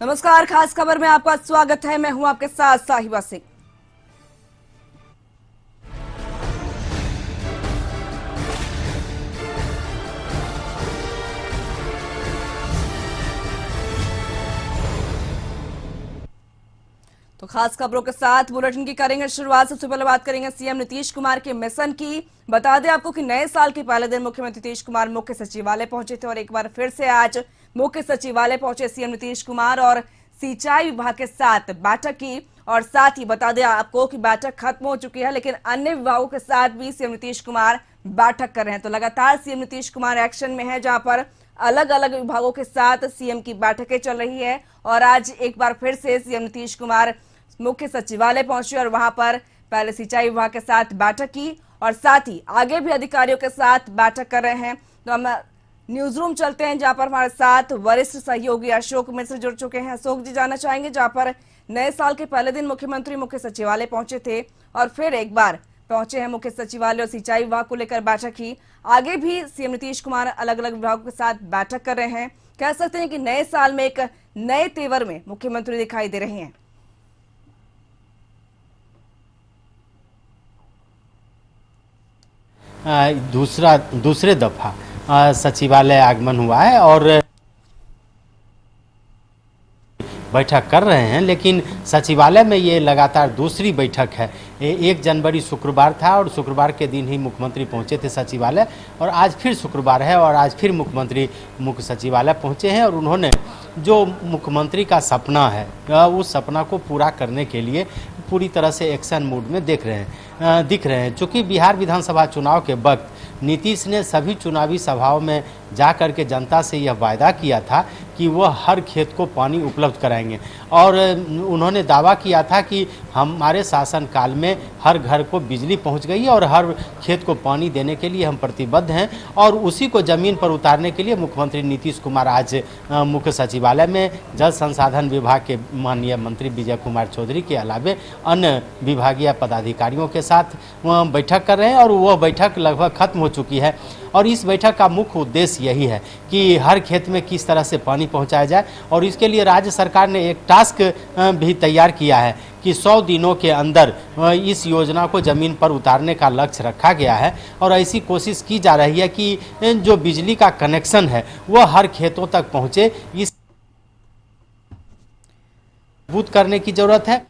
नमस्कार, खास खबर में आपका स्वागत है। मैं हूं आपके साथ साहिबा सिंह। तो खास खबरों के साथ बुलेटिन की करेंगे शुरुआत। सबसे पहले बात करेंगे सीएम नीतीश कुमार के मिशन की। बता दें आपको कि नए साल के पहले दिन मुख्यमंत्री नीतीश कुमार मुख्य सचिवालय पहुंचे थे और एक बार फिर से आज मुख्य सचिवालय पहुंचे सीएम नीतीश कुमार और सिंचाई विभाग के साथ बैठक की। और साथ ही बता दें आपको कि बैठक खत्म हो चुकी है, लेकिन अन्य विभागों के साथ भी सीएम नीतीश कुमार बैठक कर रहे हैं। तो लगातार सीएम नीतीश कुमार एक्शन में है, जहां पर अलग अलग विभागों के साथ सीएम की बैठकें चल रही है। और आज एक बार फिर से सीएम नीतीश कुमार मुख्य सचिवालय पहुंचे और वहां पर पहले सिंचाई विभाग के साथ बैठक की और साथ ही आगे भी अधिकारियों के साथ बैठक कर रहे हैं। तो हम न्यूज रूम चलते हैं, जहां पर हमारे साथ वरिष्ठ सहयोगी अशोक मिश्र जुड़ चुके हैं। अशोक जी, जानना चाहेंगे, जहां पर नए साल के पहले दिन मुख्यमंत्री मुख्य सचिवालय पहुंचे थे और फिर एक बार पहुंचे हैं मुख्य सचिवालय और सिंचाई विभाग को लेकर बैठक की। आगे भी सीएम नीतीश कुमार अलग अलग विभागों के साथ बैठक कर रहे हैं। कह सकते हैं कि नए साल में एक नए तेवर में मुख्यमंत्री दिखाई दे रहे हैं। दूसरे दफा सचिवालय आगमन हुआ है और बैठक कर रहे हैं, लेकिन सचिवालय में ये लगातार दूसरी बैठक है। 1 जनवरी शुक्रवार था और शुक्रवार के दिन ही मुख्यमंत्री पहुंचे थे सचिवालय और आज फिर शुक्रवार है और आज फिर मुख्यमंत्री मुख्य सचिवालय पहुंचे हैं और उन्होंने जो मुख्यमंत्री का सपना है उस सपना को पूरा करने के लिए पूरी तरह से एक्शन मोड में दिख रहे हैं। चूँकि बिहार विधानसभा चुनाव के वक्त नीतीश ने सभी चुनावी सभाओं में जा कर के जनता से यह वायदा किया था कि वह हर खेत को पानी उपलब्ध कराएंगे और उन्होंने दावा किया था कि हमारे शासनकाल में हर घर को बिजली पहुंच गई है और हर खेत को पानी देने के लिए हम प्रतिबद्ध हैं। और उसी को ज़मीन पर उतारने के लिए मुख्यमंत्री नीतीश कुमार आज मुख्य सचिवालय में जल संसाधन विभाग के माननीय मंत्री विजय कुमार चौधरी के अलावे अन्य विभागीय पदाधिकारियों के साथ बैठक कर रहे हैं और वह बैठक लगभग खत्म हो चुकी है। और इस बैठक का मुख्य उद्देश्य यही है कि हर खेत में किस तरह से पानी पहुंचाया जाए और इसके लिए राज्य सरकार ने एक टास्क भी तैयार किया है कि 100 दिनों के अंदर इस योजना को ज़मीन पर उतारने का लक्ष्य रखा गया है। और ऐसी कोशिश की जा रही है कि जो बिजली का कनेक्शन है वह हर खेतों तक पहुंचे। इस मजबूत करने की जरूरत है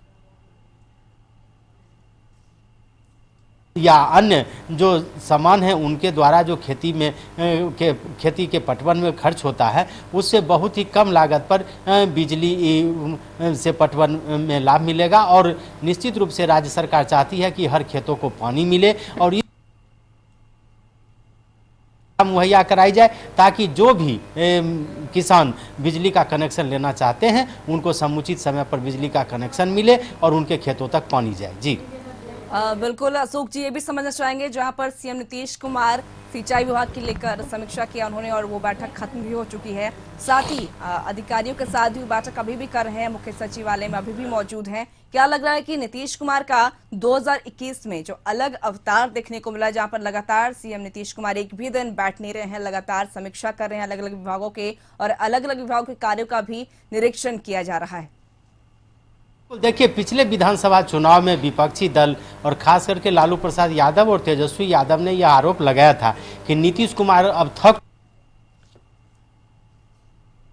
या अन्य जो सामान है उनके द्वारा जो खेती के पटवन में खर्च होता है उससे बहुत ही कम लागत पर बिजली से पटवन में लाभ मिलेगा। और निश्चित रूप से राज्य सरकार चाहती है कि हर खेतों को पानी मिले और मुहैया कराई जाए ताकि जो भी किसान बिजली का कनेक्शन लेना चाहते हैं उनको समुचित समय पर बिजली का कनेक्शन मिले और उनके खेतों तक पानी जाए। जी बिल्कुल अशोक जी, ये भी समझना चाहेंगे, जहां पर सीएम नीतीश कुमार सिंचाई विभाग की लेकर समीक्षा किया उन्होंने और वो बैठक खत्म भी हो चुकी है। साथ ही अधिकारियों के साथ भी बैठक अभी भी कर रहे हैं, मुख्य सचिवालय में अभी भी मौजूद हैं। क्या लग रहा है कि नीतीश कुमार का 2021 में जो अलग अवतार देखने को मिला, जहां पर लगातार सीएम नीतीश कुमार एक भी दिन बैठ नहीं रहे हैं, लगातार समीक्षा कर रहे हैं अलग अलग विभागों के और अलग अलग विभागों के कार्यों का भी निरीक्षण किया जा रहा है? देखिए, पिछले विधानसभा चुनाव में विपक्षी दल और खास करके लालू प्रसाद यादव और तेजस्वी यादव ने यह आरोप लगाया था कि नीतीश कुमार अब थक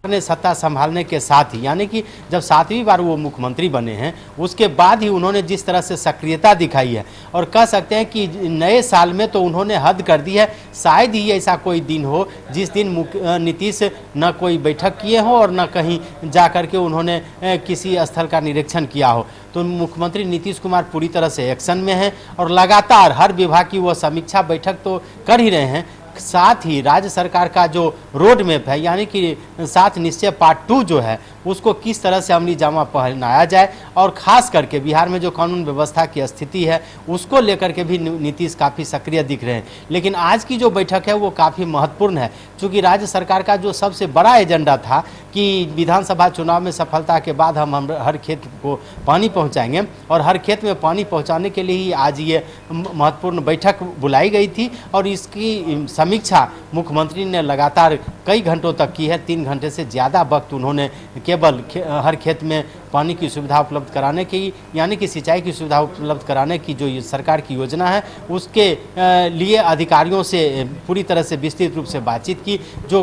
ने सत्ता संभालने के साथ ही, यानी कि जब 7वीं बार वो मुख्यमंत्री बने हैं उसके बाद ही उन्होंने जिस तरह से सक्रियता दिखाई है और कह सकते हैं कि नए साल में तो उन्होंने हद कर दी है। शायद ही ऐसा कोई दिन हो जिस दिन नीतीश न कोई बैठक किए हो और न कहीं जा कर के उन्होंने किसी स्थल का निरीक्षण किया हो। तो मुख्यमंत्री नीतीश कुमार पूरी तरह से एक्शन में हैं और लगातार हर विभाग की वो समीक्षा बैठक तो कर ही रहे हैं। साथ ही राज्य सरकार का जो रोड मैप है, यानी कि 7 निश्चय पार्ट 2 जो है उसको किस तरह से अमली जामा पहनाया जाए और खास करके बिहार में जो कानून व्यवस्था की स्थिति है उसको लेकर के भी नीतीश काफ़ी सक्रिय दिख रहे हैं। लेकिन आज की जो बैठक है वो काफ़ी महत्वपूर्ण है, क्योंकि राज्य सरकार का जो सबसे बड़ा एजेंडा था कि विधानसभा चुनाव में सफलता के बाद हम हर खेत को पानी पहुंचाएंगे और हर खेत में पानी पहुंचाने के लिए ही आज ये महत्वपूर्ण बैठक बुलाई गई थी और इसकी समीक्षा मुख्यमंत्री ने लगातार कई घंटों तक की है। 3 घंटे से ज़्यादा वक्त उन्होंने केवल हर खेत में पानी की सुविधा उपलब्ध कराने की, यानी कि सिंचाई की सुविधा उपलब्ध कराने की जो ये सरकार की योजना है, उसके लिए अधिकारियों से पूरी तरह से विस्तृत रूप से बातचीत की। जो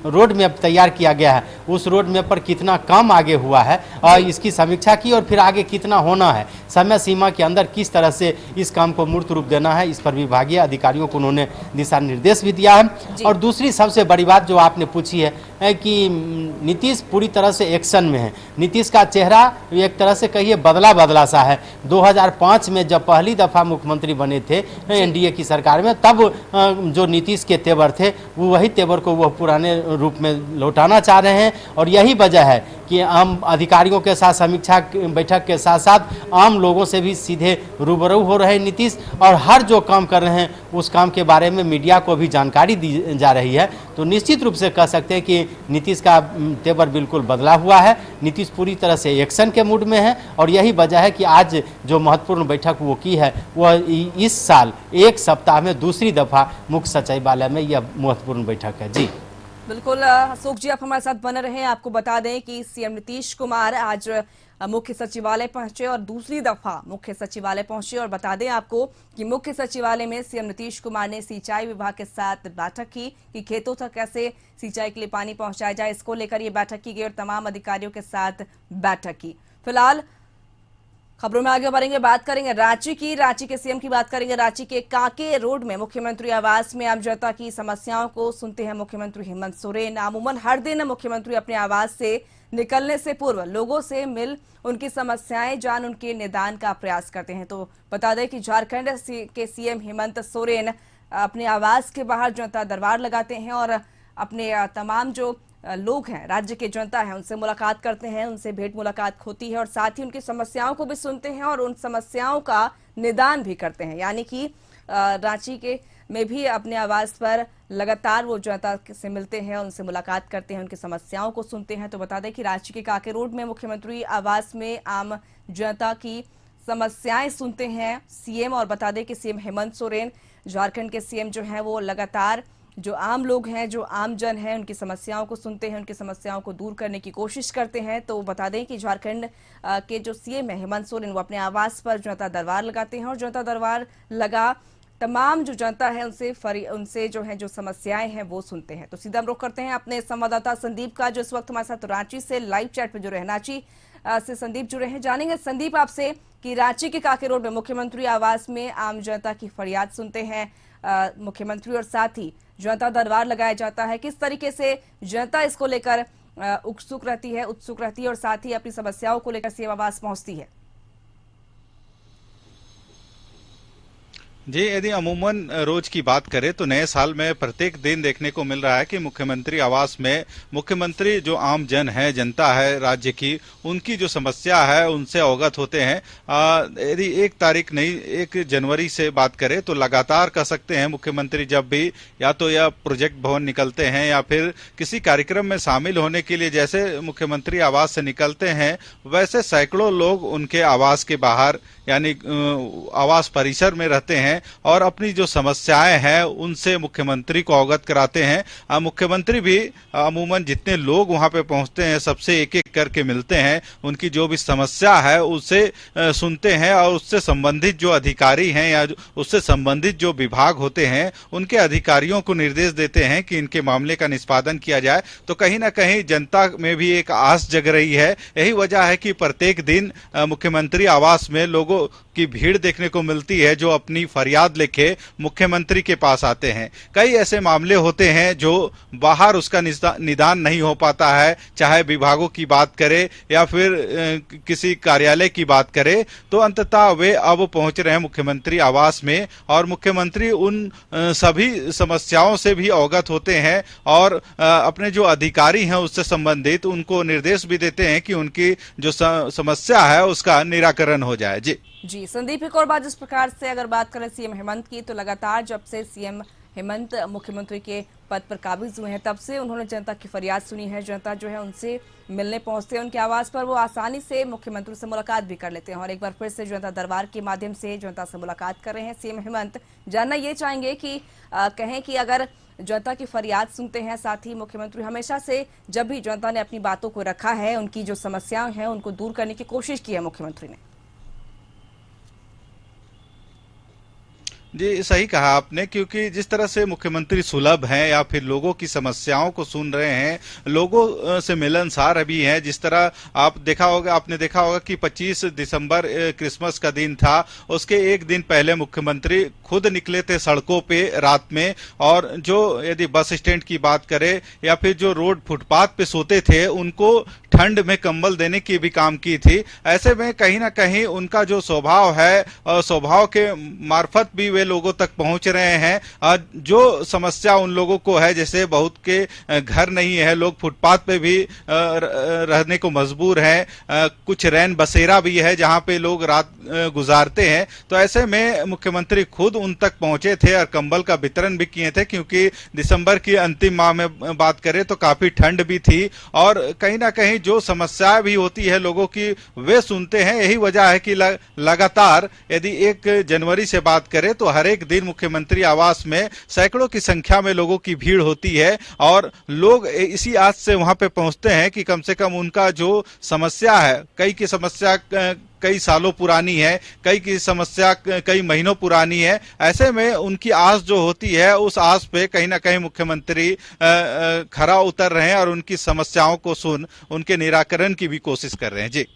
रोड मैप तैयार किया गया है, उस रोड मैप पर कितना काम आगे हुआ है और इसकी समीक्षा की, और फिर आगे कितना होना है, समय सीमा के अंदर किस तरह से इस काम को मूर्त रूप देना है, इस पर विभागीय अधिकारियों को उन्होंने दिशा निर्देश भी दिया है। और दूसरी सबसे बड़ी बात जो आपने पूछी है कि नीतीश पूरी तरह से एक्शन में है। नीतीश का चेहरा एक तरह से कहिए बदला सा है। 2005 में जब पहली दफ़ा मुख्यमंत्री बने थे एनडीए की सरकार में, तब जो नीतीश के तेवर थे वो वही तेवर को वो पुराने रूप में लौटाना चाह रहे हैं। और यही वजह है कि आम अधिकारियों के साथ समीक्षा बैठक के साथ साथ आम लोगों से भी सीधे रूबरू हो रहे नीतीश, और हर जो काम कर रहे हैं उस काम के बारे में मीडिया को भी जानकारी दी जा रही है। तो निश्चित रूप से कह सकते हैं कि नीतीश का तेवर बिल्कुल बदला हुआ है। नीतीश पूरी तरह से एक्शन के मूड में है, और यही वजह है कि आज जो महत्वपूर्ण बैठक वो की है, वह इस साल एक सप्ताह में दूसरी दफ़ा मुख्य सचिवालय में यह महत्वपूर्ण बैठक है। जी बिल्कुल अशोक जी, आप हमारे साथ बने रहे। आपको बता दें कि सीएम नीतीश कुमार आज मुख्य सचिवालय पहुंचे और दूसरी दफा मुख्य सचिवालय पहुंचे। और बता दें आपको कि मुख्य सचिवालय में सीएम नीतीश कुमार ने सिंचाई विभाग के साथ बैठक की कि खेतों तक कैसे सिंचाई के लिए पानी पहुंचाया जाए, इसको लेकर ये बैठक की गई और तमाम अधिकारियों के साथ बैठक की। फिलहाल खबरों में आगे बढ़ेंगे, बात करेंगे रांची की। रांची के सीएम की बात करेंगे। रांची के कांके रोड में मुख्यमंत्री आवास में आम जनता की समस्याओं को सुनते हैं मुख्यमंत्री हेमंत सोरेन। अमूमन हर दिन मुख्यमंत्री अपने आवास से निकलने से पूर्व लोगों से मिल उनकी समस्याएं जान उनके निदान का प्रयास करते हैं। तो बता दें कि झारखंड के सीएम हेमंत सोरेन अपने आवास के बाहर जनता दरबार लगाते हैं और अपने तमाम जो लोग हैं, राज्य की जनता है, उनसे मुलाकात करते हैं, उनसे भेंट मुलाकात होती है और साथ ही उनकी समस्याओं को भी सुनते हैं और उन समस्याओं का निदान भी करते हैं। यानी कि रांची के में भी अपने आवास पर लगातार वो जनता से मिलते हैं, उनसे मुलाकात करते हैं, उनकी समस्याओं को सुनते हैं। तो बता दें कि रांची के कांके रोड में मुख्यमंत्री आवास में आम जनता की समस्याएं सुनते हैं सीएम। और बता दें कि सीएम हेमंत सोरेन झारखंड के सीएम जो हैं वो लगातार जो आम लोग हैं, जो आम जन हैं, उनकी समस्याओं को सुनते हैं, उनकी समस्याओं को दूर करने की कोशिश करते हैं। तो बता दें कि झारखंड के जो सीएम है हेमंत सोरेन, वो अपने आवास पर जनता दरबार लगाते हैं और जनता दरबार लगा तमाम जो जनता है उनसे जो है जो समस्याएं हैं वो सुनते हैं। तो सीधा हम रुख करते हैं अपने संवाददाता संदीप का, जो इस वक्त हमारे साथ रांची से लाइव चैट पे जुड़े हैं। रांची से संदीप जुड़े हैं, जानेंगे संदीप आपसे कि रांची के कांके रोड में मुख्यमंत्री आवास में आम जनता की फरियाद सुनते हैं मुख्यमंत्री और साथ ही जनता दरबार लगाया जाता है। किस तरीके से जनता इसको लेकर उत्सुक रहती है और साथ ही अपनी समस्याओं को लेकर सीएम आवास पहुंचती है? जी, यदि अमूमन रोज की बात करें तो नए साल में प्रत्येक दिन देखने को मिल रहा है कि मुख्यमंत्री आवास में मुख्यमंत्री जो आम जन है, जनता है राज्य की, उनकी जो समस्या है उनसे अवगत होते हैं। यदि 1 तारीख नहीं 1 जनवरी से बात करें तो लगातार कह सकते हैं मुख्यमंत्री जब भी या तो यह प्रोजेक्ट भवन निकलते हैं या फिर किसी कार्यक्रम में शामिल होने के लिए जैसे मुख्यमंत्री आवास से निकलते हैं, वैसे सैकड़ों लोग उनके आवास के बाहर यानी आवास परिसर में रहते हैं और अपनी जो समस्याएं हैं उनसे मुख्यमंत्री को अवगत कराते हैं। मुख्यमंत्री भी अमूमन जितने लोग वहां पे पहुंचते हैं सबसे एक-एक करके मिलते हैं, उनकी जो भी समस्या है उससे सुनते हैं और उससे संबंधित जो अधिकारी हैं या उससे संबंधित जो विभाग होते हैं उनके अधिकारियों को निर्देश देते हैं कि इनके मामले का निष्पादन किया जाए। तो कहीं ना कहीं जनता में भी एक आस जग रही है। यही वजह है कि प्रत्येक दिन मुख्यमंत्री आवास में लोगों की भीड़ देखने को मिलती है जो अपनी फरियाद लेके मुख्यमंत्री के पास आते हैं। कई ऐसे मामले होते हैं जो बाहर उसका निदान नहीं हो पाता है, चाहे विभागों की बात करे या फिर किसी कार्यालय की बात करे, तो अंततः वे अब पहुंच रहे हैं मुख्यमंत्री आवास में और मुख्यमंत्री उन सभी समस्याओं से भी अवगत होते हैं और अपने जो अधिकारी हैं उससे संबंधित उनको निर्देश भी देते हैं कि उनकी जो समस्या है उसका निराकरण हो जाए। जी संदीप, एक और बात, जिस प्रकार से अगर बात करें सीएम हेमंत की, तो लगातार जब से सीएम हेमंत मुख्यमंत्री के पद पर काबिज हुए हैं तब से उन्होंने जनता की फरियाद सुनी है। जनता जो है उनसे मिलने पहुंचते हैं, उनके आवास पर वो आसानी से मुख्यमंत्री से मुलाकात भी कर लेते हैं। और एक बार फिर से जनता दरबार के माध्यम से जनता से मुलाकात कर रहे हैं सीएम हेमंत। जानना ये चाहेंगे कि कहें कि अगर जनता की फरियाद सुनते हैं, साथ ही मुख्यमंत्री हमेशा से जब भी जनता ने अपनी बातों को रखा है, उनकी जो समस्याएं हैं उनको दूर करने की कोशिश की है मुख्यमंत्री ने। जी सही कहा आपने, क्योंकि जिस तरह से मुख्यमंत्री सुलभ हैं या फिर लोगों की समस्याओं को सुन रहे हैं, लोगों से मिलनसार अभी हैं। जिस तरह आपने देखा होगा कि 25 दिसंबर क्रिसमस का दिन था, उसके एक दिन पहले मुख्यमंत्री खुद निकले थे सड़कों पे रात में, और जो यदि बस स्टैंड की बात करें या फिर जो रोड फुटपाथ पे सोते थे उनको ठंड में कंबल देने की भी काम की थी। ऐसे में कहीं ना कहीं उनका जो स्वभाव है और स्वभाव के मार्फत भी वे लोगों तक पहुंच रहे हैं। जो समस्या उन लोगों को है, जैसे बहुत के घर नहीं है, लोग फुटपाथ पे भी रहने को मजबूर हैं, कुछ रैन बसेरा भी है जहां पे लोग रात गुजारते हैं। तो ऐसे में मुख्यमंत्री खुद उन तक पहुंचे थे और कंबल का वितरण भी किए थे, क्योंकि दिसंबर की अंतिम माह में बात करें तो काफी ठंड भी थी और कहीं ना कहीं जो समस्याएं भी होती है लोगों की वे सुनते हैं। यही वजह है कि लगातार यदि 1 जनवरी से बात करें तो हर एक दिन मुख्यमंत्री आवास में सैकड़ों की संख्या में लोगों की भीड़ होती है और लोग इसी आस से वहां पे पहुंचते हैं कि कम से कम उनका जो समस्या है, कई की समस्या कई सालों पुरानी है, कई की समस्या कई महीनों पुरानी है। ऐसे में उनकी आस जो होती है उस आस पे कहीं ना कहीं मुख्यमंत्री खरा उतर रहे हैं और उनकी समस्याओं को सुन उनके निराकरण की भी कोशिश कर रहे हैं। जी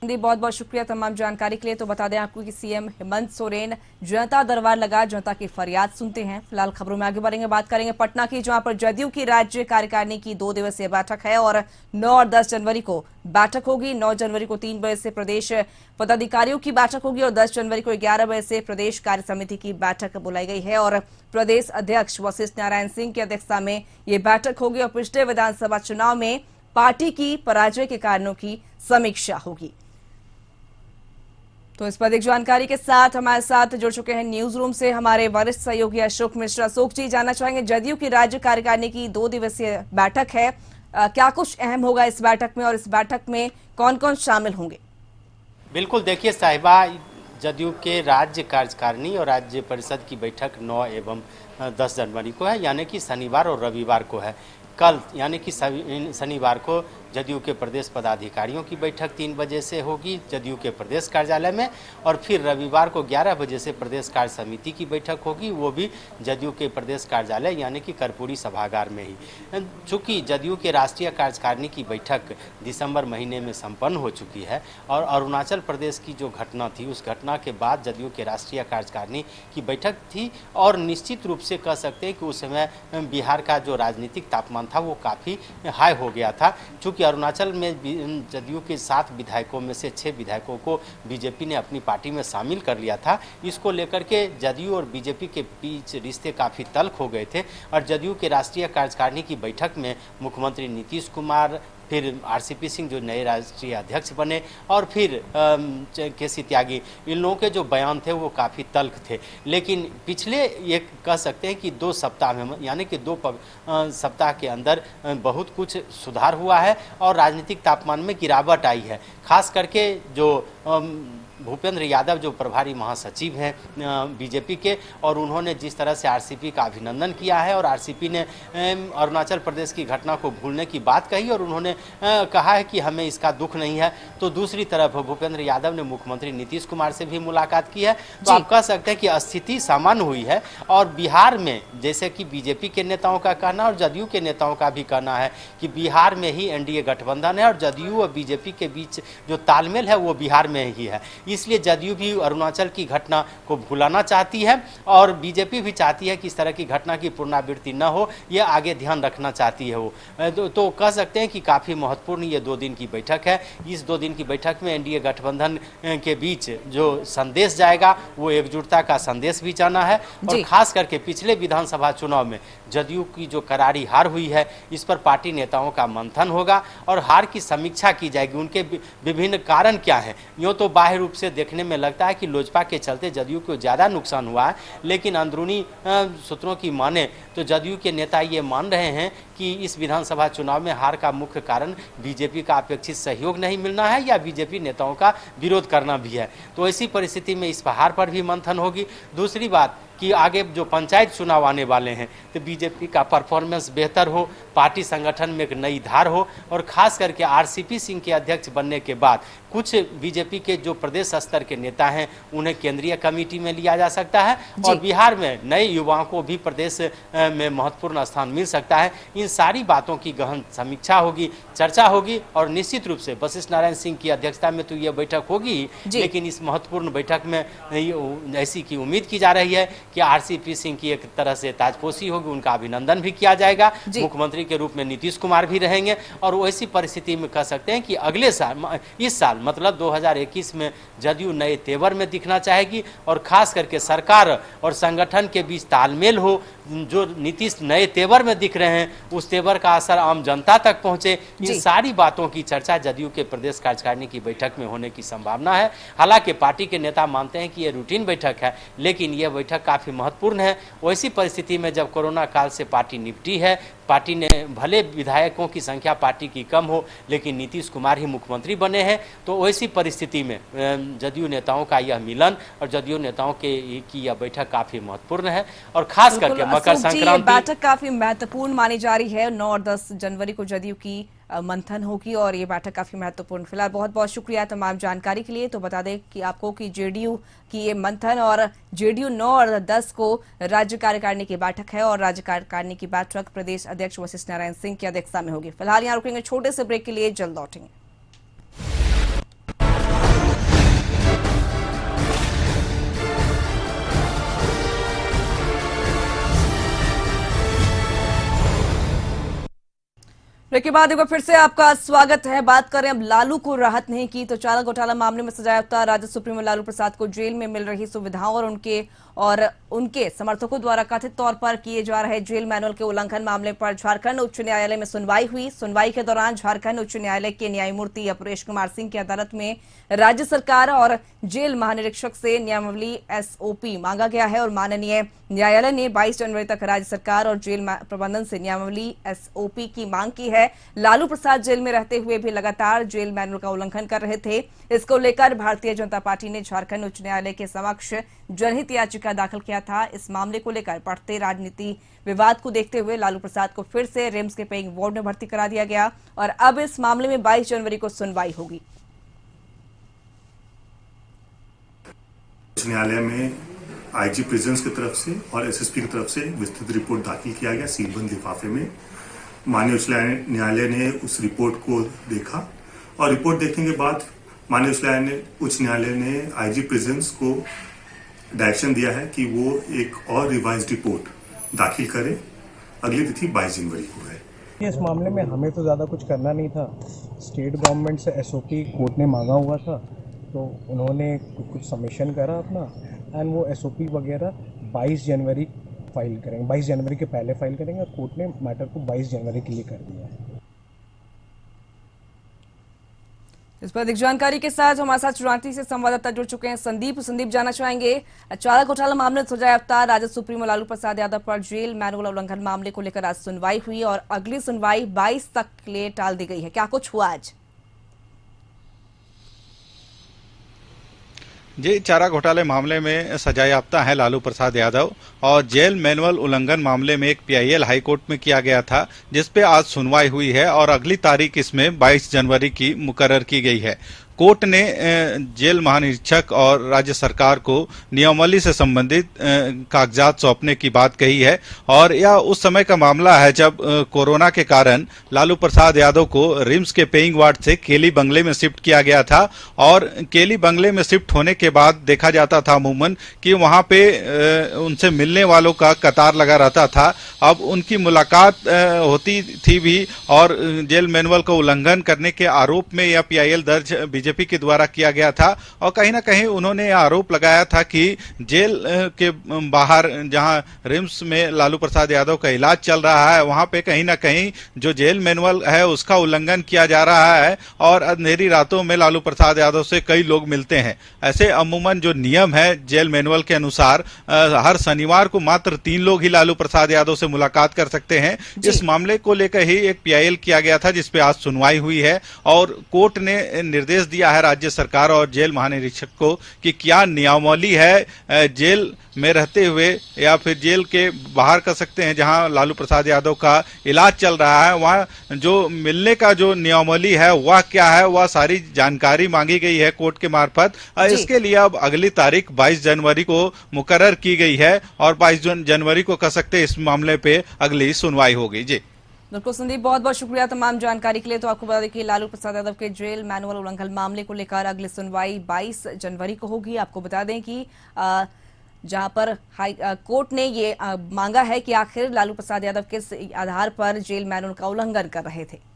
बहुत बहुत शुक्रिया तमाम जानकारी के लिए। तो बता दें आपको कि सीएम हेमंत सोरेन जनता दरबार लगा जनता की फरियाद सुनते हैं। फिलहाल खबरों में आगे बढ़ेंगे, बात करेंगे पटना की, जहां पर जदयू की राज्य कार्यकारिणी की 2 दिवसीय बैठक है और 9 और 10 जनवरी को बैठक होगी। 9 जनवरी को 3 बजे से प्रदेश पदाधिकारियों की बैठक होगी और 10 जनवरी को 11 बजे से प्रदेश कार्य समिति की बैठक बुलाई गई है और प्रदेश अध्यक्ष वशिष्ठ नारायण सिंह की अध्यक्षता में ये बैठक होगी और पिछले विधानसभा चुनाव में पार्टी की पराजय के कारणों की समीक्षा होगी। तो इस पर अधिक जानकारी के साथ हमारे साथ जुड़ चुके हैं न्यूज रूम से हमारे वरिष्ठ सहयोगी अशोक मिश्रा। अशोक जी, जानना चाहेंगे जदयू की राज्य कार्यकारिणी की 2 दिवसीय बैठक है, क्या कुछ अहम होगा इस बैठक में और इस बैठक में कौन कौन शामिल होंगे? बिल्कुल, देखिए साहिबा, जदयू के राज्य कार्यकारिणी और राज्य परिषद की बैठक 9 एवं 10 जनवरी को है, यानी कि शनिवार और रविवार को है। कल यानी कि शनिवार को जदयू के प्रदेश पदाधिकारियों की बैठक 3 बजे से होगी जदयू के प्रदेश कार्यालय में, और फिर रविवार को 11 बजे से प्रदेश कार्य समिति की बैठक होगी, वो भी जदयू के प्रदेश कार्यालय यानी कि कर्पूरी सभागार में ही। चूँकि जदयू के राष्ट्रीय कार्यकारिणी की बैठक दिसंबर महीने में संपन्न हो चुकी है और अरुणाचल प्रदेश की जो घटना थी उस घटना के बाद जदयू के राष्ट्रीय कार्यकारिणी की बैठक थी और निश्चित रूप से कह सकते हैं कि उस समय बिहार का जो राजनीतिक तापमान था वो काफ़ी हाई हो गया था। चूँकि अरुणाचल में जदयू के 7 विधायकों में से 6 विधायकों को बीजेपी ने अपनी पार्टी में शामिल कर लिया था, इसको लेकर के जदयू और बीजेपी के बीच रिश्ते काफ़ी तल्ख हो गए थे और जदयू के राष्ट्रीय कार्यकारिणी की बैठक में मुख्यमंत्री नीतीश कुमार, फिर आरसीपी सिंह जो नए राष्ट्रीय अध्यक्ष बने और फिर केसी त्यागी, इन लोगों के जो बयान थे वो काफ़ी तल्ख थे। लेकिन पिछले ये कह सकते हैं कि 2 सप्ताह में यानी कि 2 सप्ताह के अंदर बहुत कुछ सुधार हुआ है और राजनीतिक तापमान में गिरावट आई है। खास करके जो भूपेंद्र यादव जो प्रभारी महासचिव हैं बीजेपी के, और उन्होंने जिस तरह से आरसीपी का अभिनंदन किया है और आरसीपी ने अरुणाचल प्रदेश की घटना को भूलने की बात कही और उन्होंने कहा है कि हमें इसका दुख नहीं है। तो दूसरी तरफ भूपेंद्र यादव ने मुख्यमंत्री नीतीश कुमार से भी मुलाकात की है। तो आप कह सकते हैं कि स्थिति सामान्य हुई है और बिहार में जैसे कि बीजेपी के नेताओं का कहना और जदयू के नेताओं का भी कहना है कि बिहार में ही एनडीए गठबंधन है और जदयू और बीजेपी के बीच जो तालमेल है वो बिहार में ही है। इसलिए जदयू भी अरुणाचल की घटना को भुलाना चाहती है और बीजेपी भी चाहती है कि इस तरह की घटना की पुनरावृत्ति न हो, यह आगे ध्यान रखना चाहती है वो। तो कह सकते हैं कि काफ़ी महत्वपूर्ण ये 2 दिन की बैठक है। इस 2 दिन की बैठक में एनडीए गठबंधन के बीच जो संदेश जाएगा वो एकजुटता का संदेश भी जाना है और खास करके पिछले विधानसभा चुनाव में जदयू की जो करारी हार हुई है इस पर पार्टी नेताओं का मंथन होगा और हार की समीक्षा की जाएगी, उनके विभिन्न कारण क्या हैं। यूँ तो बाह्य रूप से देखने में लगता है कि लोजपा के चलते जदयू को ज़्यादा नुकसान हुआ है, लेकिन अंदरूनी सूत्रों की माने तो जदयू के नेता ये मान रहे हैं कि इस विधानसभा चुनाव में हार का मुख्य कारण बीजेपी का अपेक्षित सहयोग नहीं मिलना है या बीजेपी नेताओं का विरोध करना भी है। तो ऐसी परिस्थिति में इस हार पर भी मंथन होगी। दूसरी बात कि आगे जो पंचायत चुनाव आने वाले हैं तो बीजेपी का परफॉर्मेंस बेहतर हो, पार्टी संगठन में एक नई धार हो, और खास करके आरसीपी सिंह के अध्यक्ष बनने के बाद कुछ बीजेपी के जो प्रदेश स्तर के नेता हैं उन्हें केंद्रीय कमेटी में लिया जा सकता है और बिहार में नए युवाओं को भी प्रदेश में महत्वपूर्ण स्थान मिल सकता है। इन सारी बातों की गहन समीक्षा होगी, चर्चा होगी और निश्चित रूप से वशिष्ठ नारायण सिंह की अध्यक्षता में तो यह बैठक होगी, लेकिन इस महत्वपूर्ण बैठक में ऐसी की उम्मीद की जा रही है कि आरसीपी सिंह की एक तरह से ताजपोशी होगी, उनका अभिनंदन भी किया जाएगा। मुख्यमंत्री के रूप में नीतीश कुमार भी रहेंगे और वैसी परिस्थिति में कह सकते हैं कि अगले साल, इस साल मतलब 2021 में जदयू नए तेवर में दिखना चाहेगी और खास करके सरकार और संगठन के बीच तालमेल हो। जो नीतीश नए तेवर में दिख रहे हैं उस तेवर का असर आम जनता तक पहुंचे, इन सारी बातों की चर्चा जदयू के प्रदेश कार्यकारिणी की बैठक में होने की संभावना है। हालांकि पार्टी के नेता मानते हैं कि यह रूटीन बैठक है, लेकिन यह बैठक काफी महत्वपूर्ण है। वैसी परिस्थिति में जब कोरोना काल से पार्टी निपटी है, पार्टी ने भले विधायकों की संख्या पार्टी की कम हो लेकिन नीतीश कुमार ही मुख्यमंत्री बने हैं, तो वैसी परिस्थिति में जदयू नेताओं का यह मिलन और जदयू नेताओं की यह बैठक काफी महत्वपूर्ण है। और खास करके मकर संक्रांति बैठक काफी महत्वपूर्ण मानी जा रही है। 9 और 10 जनवरी को जदयू की मंथन होगी और ये बैठक काफी महत्वपूर्ण। फिलहाल बहुत बहुत शुक्रिया तमाम जानकारी के लिए। तो बता दें कि आपको कि जेडीयू की ये मंथन और जेडीयू 9 और 10 को राज्य कार्यकारिणी की बैठक है और राज्य कार्यकारिणी की बैठक प्रदेश अध्यक्ष वशिष्ठ नारायण सिंह की अध्यक्षता में होगी। फिलहाल यहाँ रुकेंगे छोटे से ब्रेक के लिए, जल्द लौटेंगे। ब्रेक के बाद एक बार फिर से आपका स्वागत है। बात करें अब लालू को राहत नहीं की तो चारा घोटाला मामले में सजायाफ्ता राजद सुप्रीमो लालू प्रसाद को जेल में मिल रही सुविधाओं और उनके समर्थकों द्वारा कथित तौर पर किए जा रहे जेल मैनुअल के उल्लंघन मामले पर झारखंड उच्च न्यायालय में सुनवाई हुई। सुनवाई के दौरान झारखंड उच्च न्यायालय के न्यायमूर्ति अपरेश कुमार सिंह की अदालत में राज्य सरकार और जेल महानिरीक्षक से नियमावली एसओपी मांगा गया है और माननीय न्यायालय ने 22 जनवरी तक राज्य सरकार और जेल प्रबंधन से नियमावली एसओपी की मांग की है। लालू प्रसाद जेल में रहते हुए भी लगातार जेल मैनुअल का उल्लंघन कर रहे थे। इसको लेकर भारतीय जनता पार्टी ने झारखंड उच्च न्यायालय के समक्ष जनहित याचिका दाखिल किया था। इस मामले को लेकर बढ़ते राजनीति विवाद को देखते हुए लालू प्रसाद को फिर से रिम्स के पेइंग वार्ड में भर्ती करा दिया गया और अब इस मामले में 22 जनवरी को सुनवाई होगी। उच्च न्यायालय में आईजी प्रिजन्स की तरफ से और एसएसपी की तरफ से विस्तृत रिपोर्ट दाखिल किया गया सीलबंद लिफाफे में। माननीय उच्च न्यायालय ने उस रिपोर्ट को देखा और रिपोर्ट देखने के बाद माननीय उच्च न्यायालय ने आईजी प्रिजन्स को डायरेक्शन दिया है कि वो एक और रिवाइज्ड रिपोर्ट दाखिल करे। अगली तिथि 22 जनवरी को है। इस मामले में हमें तो ज़्यादा कुछ करना नहीं था। स्टेट गवर्नमेंट से एसओपी कोर्ट ने मांगा हुआ था तो उन्होंने कुछ सबमिशन करा अपना एंड वो एसओपी वगैरह 22 जनवरी फाइल करेंगे, 22 जनवरी के पहले फाइल करेंगे और कोर्ट ने मैटर को 22 जनवरी के लिए कर दिया है। इस पर अधिक जानकारी के साथ हमारे साथ रांची से संवाददाता जुड़ चुके हैं संदीप जानना चाहेंगे चारा घोटाला मामले में सजायाफ्ता राजद सुप्रीमो लालू प्रसाद यादव पर जेल मैनुअल उल्लंघन मामले को लेकर आज सुनवाई हुई और अगली सुनवाई 22 तक के लिए टाल दी गई है। क्या कुछ हुआ आज? जी, चारा घोटाले मामले में सजायाफ्ता है लालू प्रसाद यादव और जेल मैनुअल उल्लंघन मामले में एक पीआईएल हाईकोर्ट में किया गया था जिस पे आज सुनवाई हुई है और अगली तारीख इसमें 22 जनवरी की मुकर्रर की गई है। कोर्ट ने जेल महानिरीक्षक और राज्य सरकार को नियमावली से संबंधित कागजात सौंपने की बात कही है और यह उस समय का मामला है जब कोरोना के कारण लालू प्रसाद यादव को रिम्स के पेइंग वार्ड से केली बंगले में शिफ्ट किया गया था और केली बंगले में शिफ्ट होने के बाद देखा जाता था अमूमन कि वहां पे उनसे मिलने वालों का कतार लगा रहता था। अब उनकी मुलाकात होती थी भी और जेल मैनुअल का उल्लंघन करने के आरोप में यह पीआईएल दर्ज बीजेपी के द्वारा किया गया था। और कहीं ना कहीं उन्होंने आरोप लगाया था कि जेल के बाहर जहां रिम्स में लालू प्रसाद यादव का इलाज चल रहा है, वहां पे कहीं ना कहीं जो जेल मैनुअल है उसका उल्लंघन किया जा रहा है और अंधेरी रातों में लालू प्रसाद यादव से कई लोग मिलते हैं। ऐसे अमूमन जो नियम है जेल मैनुअल के अनुसार हर शनिवार को मात्र 3 लोग ही लालू प्रसाद यादव से मुलाकात कर सकते हैं। इस मामले को लेकर ही एक पीआईएल किया गया था जिसपे आज सुनवाई हुई है और कोर्ट ने निर्देश दिया है राज्य सरकार और जेल महानिरीक्षक को कि क्या नियमावली है जेल में रहते हुए या फिर जेल के बाहर कर सकते हैं जहां लालू प्रसाद यादव का इलाज चल रहा है, वहां जो मिलने का जो नियमावली है वह क्या है, वह सारी जानकारी मांगी गई है कोर्ट के मार्फत। इसके लिए अब अगली तारीख 22 जनवरी को मुकर्रर की गई है और 22 जनवरी को कह सकते हैं इस मामले पे अगली सुनवाई होगी। जी बिल्कुल संदीप, बहुत बहुत शुक्रिया तमाम जानकारी के लिए। तो आपको बता दें कि लालू प्रसाद यादव के जेल मैनुअल उल्लंघन मामले को लेकर अगली सुनवाई 22 जनवरी को होगी। आपको बता दें कि जहां पर कोर्ट ने ये मांगा है कि आखिर लालू प्रसाद यादव किस आधार पर जेल मैनुअल का उल्लंघन कर रहे थे।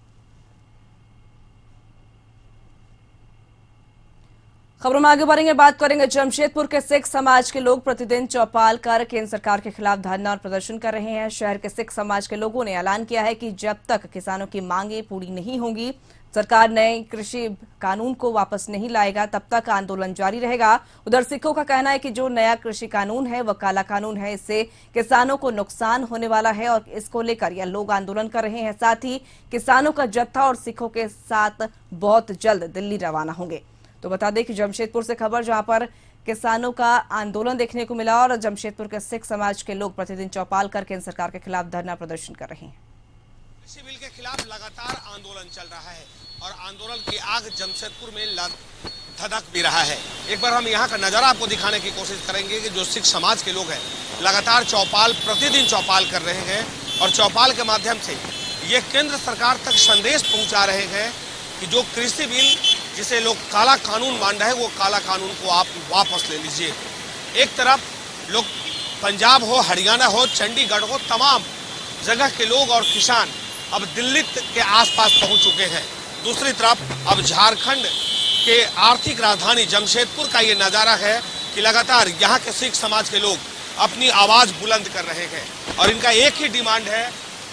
खबरों में आगे बढ़ेंगे, बात करेंगे जमशेदपुर के सिख समाज के लोग प्रतिदिन चौपाल कर केंद्र सरकार के खिलाफ धरना और प्रदर्शन कर रहे हैं। शहर के सिख समाज के लोगों ने ऐलान किया है कि जब तक किसानों की मांगें पूरी नहीं होंगी, सरकार नए कृषि कानून को वापस नहीं लाएगा, तब तक आंदोलन जारी रहेगा। उधर सिखों का कहना है कि जो नया कृषि कानून है वह काला कानून है, इससे किसानों को नुकसान होने वाला है और इसको लेकर यह लोग आंदोलन कर रहे हैं। साथ ही किसानों का जत्था और सिखों के साथ बहुत जल्द दिल्ली रवाना होंगे। तो बता दें कि जमशेदपुर से खबर जहां पर किसानों का आंदोलन देखने को मिला और जमशेदपुर के सिख समाज के लोग प्रतिदिन चौपाल कर केंद्र सरकार के खिलाफ धरना प्रदर्शन कर रहे हैं। कृषि बिल के खिलाफ लगातार आंदोलन चल रहा है और आंदोलन की आग जमशेदपुर में धधक भी रहा है। एक बार हम यहाँ का नजारा आपको दिखाने की कोशिश करेंगे कि जो सिख समाज के लोग हैं लगातार चौपाल प्रतिदिन चौपाल कर रहे हैं और चौपाल के माध्यम से ये केंद्र सरकार तक संदेश पहुंचा रहे हैं कि जो कृषि बिल जिसे लोग काला कानून मान रहे हैं वो काला कानून को आप वापस ले लीजिए। एक तरफ लोग पंजाब हो, हरियाणा हो, चंडीगढ़ हो, तमाम जगह के लोग और किसान अब दिल्ली के आसपास पहुंच चुके हैं। दूसरी तरफ अब झारखंड के आर्थिक राजधानी जमशेदपुर का ये नज़ारा है कि लगातार यहाँ के सिख समाज के लोग अपनी आवाज़ बुलंद कर रहे हैं और इनका एक ही डिमांड है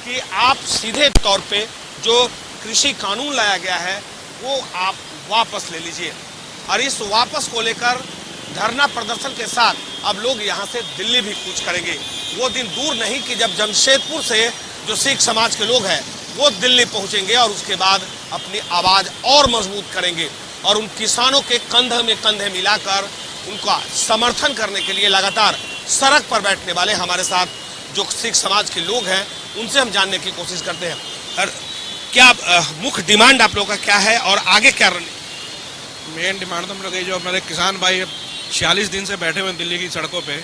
कि आप सीधे तौर पे जो कृषि कानून लाया गया है वो आप वापस ले लीजिए। और इस वापस को लेकर धरना प्रदर्शन के साथ अब लोग यहाँ से दिल्ली भी कूच करेंगे। वो दिन दूर नहीं कि जब जमशेदपुर से जो सिख समाज के लोग हैं वो दिल्ली पहुँचेंगे और उसके बाद अपनी आवाज़ और मजबूत करेंगे और उन किसानों के कंधे में कंधे मिलाकर उनका समर्थन करने के लिए लगातार सड़क पर बैठने वाले हमारे साथ जो सिख समाज के लोग हैं उनसे हम जानने की कोशिश करते हैं। और क्या मुख्य डिमांड आप लोगों का क्या है और आगे क्या रणनीति? मेन डिमांड तो हम लोग ये जो हमारे किसान भाई 46 दिन से बैठे हुए हैं दिल्ली की सड़कों पे,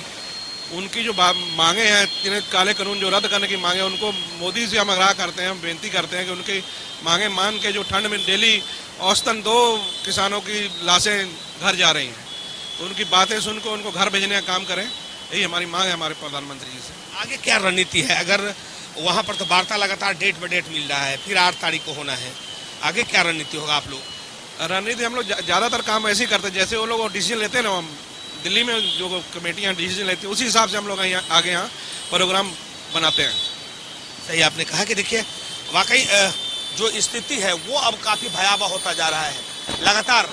उनकी जो मांगे हैं, जिन्हें काले कानून जो रद्द करने की मांगे, उनको मोदी से हम आग्रह करते हैं, हम बेनती करते हैं कि उनकी मांगे मान के जो ठंड में डेली औसतन 2 किसानों की लाशें घर जा रही हैं, तो उनकी बातें सुनकर उनको घर भेजने का काम करें, यही हमारी मांग है हमारे प्रधानमंत्री जी से। आगे क्या रणनीति है? अगर वहाँ पर तो वार्ता लगातार डेट बाय डेट मिल रहा है, फिर 8 तारीख को होना है, आगे क्या रणनीति होगा आप लोग? रणनीति हम लोग ज़्यादातर काम ऐसे ही करते हैं, जैसे वो लोग डिसीजन लेते हैं ना, हम दिल्ली में जो कमेटियाँ डिसीजन लेती हैं उसी हिसाब से हम लोग आगे यहाँ प्रोग्राम बनाते हैं। सही आपने कहा कि देखिए वाकई जो स्थिति है वो अब काफ़ी भयावह होता जा रहा है। लगातार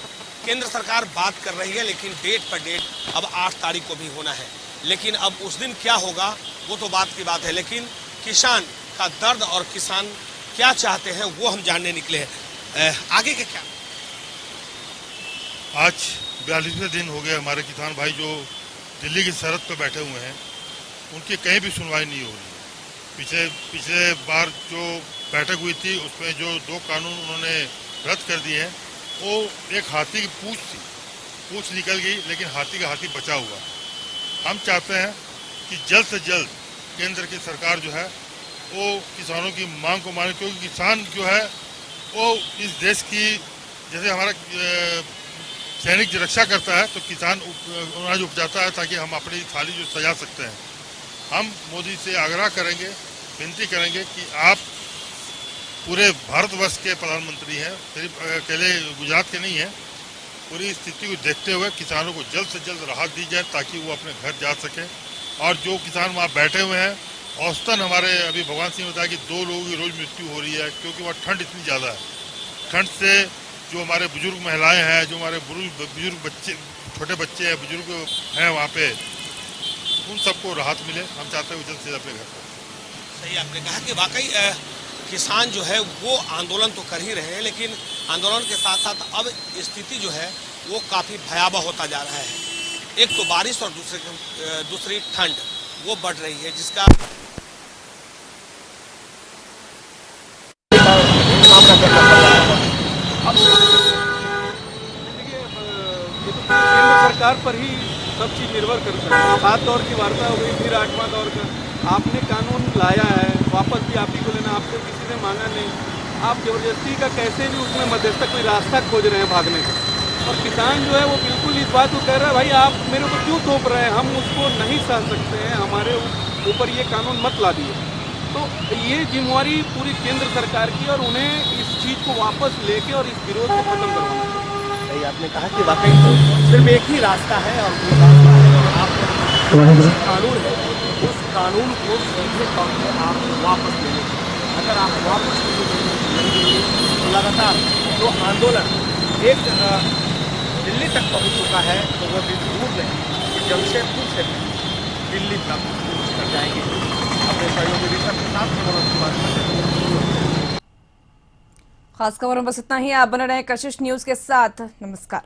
केंद्र सरकार बात कर रही है लेकिन डेट पर डेट अब 8 तारीख को भी होना है, लेकिन अब उस दिन क्या होगा वो तो बात की बात है, लेकिन किसान का दर्द और किसान क्या चाहते हैं वो हम जानने निकले हैं। आगे के क्या? आज 42वें दिन हो गए हमारे किसान भाई जो दिल्ली की सरहद पर बैठे हुए हैं, उनकी कहीं भी सुनवाई नहीं हो रही है। पिछले बार जो बैठक हुई थी उसमें जो 2 कानून उन्होंने रद्द कर दिए हैं, वो एक हाथी की पूंछ थी, पूंछ निकल गई लेकिन हाथी का हाथी बचा हुआ। हम चाहते हैं कि जल्द से जल्द केंद्र की सरकार जो है वो किसानों की मांग को माने, क्योंकि किसान जो है वो इस देश की, जैसे हमारा सैनिक जो रक्षा करता है तो किसान अनाज उपजाता है ताकि हम अपनी थाली जो सजा सकते हैं। हम मोदी से आग्रह करेंगे, विनती करेंगे कि आप पूरे भारतवर्ष के प्रधानमंत्री हैं, सिर्फ अकेले गुजरात के नहीं हैं, पूरी स्थिति को देखते हुए किसानों को जल्द से जल्द राहत दी जाए ताकि वो अपने घर जा सके। और जो किसान वहाँ बैठे हुए हैं, औसतन हमारे अभी भगवान सिंह ने बताया कि 2 लोगों की रोज मृत्यु हो रही है, क्योंकि वहाँ ठंड इतनी ज़्यादा है। ठंड से जो हमारे बुजुर्ग महिलाएं हैं, जो हमारे बुजुर्ग बच्चे, छोटे बच्चे हैं, बुजुर्ग हैं वहाँ पे, उन सबको राहत मिले। हम चाहते हैं जल्द से जल्द अपने घर पर। सही आपने कहा कि वाकई किसान जो है वो आंदोलन तो कर ही रहे हैं, लेकिन आंदोलन के साथ साथ अब स्थिति जो है वो काफ़ी भयावह होता जा रहा है। एक तो बारिश और दूसरी ठंड वो बढ़ रही है, जिसका सामना करना पड़ रहा है। केंद्र सरकार पर ही सब चीज़ निर्भर करता है। 7 दौर की वार्ता हो गई, फिर 8वां दौर का आपने कानून लाया है, वापस भी आप ही को लेना, आपसे किसी ने मांगा नहीं। आप जबरदस्ती का कैसे भी उसमें मध्यस्थक कोई रास्ता खोज रहे हैं भागने का। और किसान जो है वो बिल्कुल इस बात को कह रहा है, भाई आप मेरे को क्यों थोप रहे हैं, हम उसको नहीं सह सकते हैं, हमारे ऊपर ये कानून मत ला दिए। तो ये जिम्मेवारी पूरी केंद्र सरकार की, और उन्हें इस चीज़ को वापस लेके और इस विरोध को खत्म करवाना चाहिए। आपने कहा कि वाकई सिर्फ एक ही रास्ता है, और वो रास्ता है आप कानून है, उस कानून को सीधे तौर पर आप वापस ले लें। अगर आप वापस नहीं लेंगे तो लगातार जो आंदोलन एक दिल्ली तक पहुंच चुका है, तो वो दिन दूर नहीं, जमशेदपुर से दिल्ली तक पहुंच कर जाएंगे। अपने सहयोगी रिश्वत के साथ मनोज कुमार। खास खबरों में बस इतना ही। आप बने रहें कशिश न्यूज के साथ। नमस्कार।